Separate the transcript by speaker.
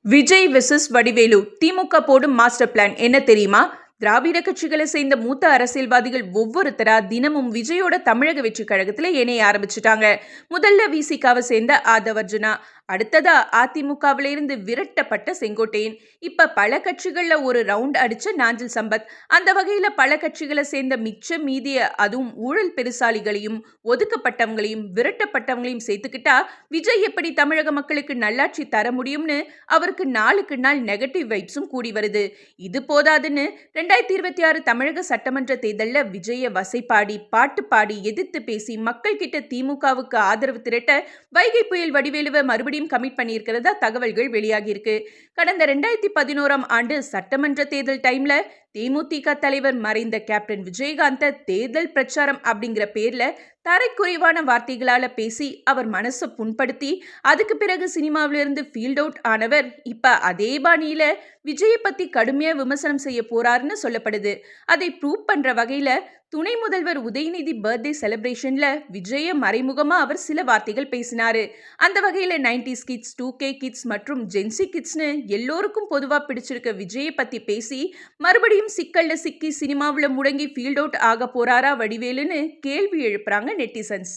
Speaker 1: Vijay versus Vadivelu திமுக போடும் master plan என்ன தெரியுமா? திராவிட கட்சிகளை சேர்ந்த மூத்த அரசியல்வாதிகள் ஒவ்வொருத்தரா தினமும் விஜயோட தமிழக வெற்றி கழகத்துல இணைய ஆரம்பிச்சுட்டாங்க. முதல்ல விசிகாவை சேர்ந்த ஆதவர்ஜுனா, அடுத்ததா அதிமுகவில இருந்து விரட்டப்பட்ட செங்கோட்டையன், இப்ப பல கட்சிகள்ல ஒரு ரவுண்ட் அடிச்ச நாஞ்சில் சம்பத். அந்த வகையில பல கட்சிகளை சேர்ந்த மிச்ச மீதிய, அதுவும் ஊழல் பெருசாலிகளையும் ஒதுக்கப்பட்டவங்களையும் விரட்டப்பட்டவங்களையும் சேர்த்துக்கிட்டா விஜய் எப்படி தமிழக மக்களுக்கு நல்லாட்சி தர முடியும்னு அவருக்கு நாளுக்கு நாள் நெகட்டிவ் வைப்ஸும் கூடி வருது. இது போதாதுன்னு 2026 தமிழக சட்டமன்ற தேர்தல்ல விஜய வசைப்பாடி பாட்டு பாடி எதிர்த்து பேசி மக்கள் கிட்ட திமுகவுக்கு ஆதரவு திரட்ட வைகை புயல் வடிவேலுவை மறுபடியும் கமிட் பண்ணியிருக்கிறதா தகவல்கள் வெளியாகி இருக்கு. கடந்த 2011ஆம் ஆண்டு சட்டமன்ற தேர்தல் டைம்ல தேமுதிக தலைவர் மறைந்த கேப்டன் விஜயகாந்த தேர்தல் பிரச்சாரம் அப்படிங்கிற பேர்ல தரைக்குறைவான வார்த்தைகளால பேசி அவர் மனசை புண்படுத்தி அதுக்கு பிறகு சினிமாவிலிருந்து ஃபீல்ட் அவுட் ஆனவர் இப்ப அதே பாணியில விஜய பத்தி கடுமையா விமர்சனம் செய்ய போறாருன்னு சொல்லப்படுது. அதை ப்ரூவ் பண்ற வகையில துணை முதல்வர் உதயநிதி பர்த்டே செலிப்ரேஷன்ல விஜய மறைமுகமா அவர் சில வார்த்தைகள் பேசினாரு. அந்த வகையில 90s கிட்ஸ், 2K கிட்ஸ் மற்றும் ஜென்சி கிட்ஸ்னு எல்லோருக்கும் பொதுவா பிடிச்சிருக்க விஜய பத்தி பேசி மறுபடியும் சிக்கல்ல சிக்கி சினிமாவுல முடங்கி ஃபீல்ட் அவுட் ஆக போறாரா வடிவேலுன்னு கேள்வி எழுப்புறாங்க நெட்டிசன்ஸ்.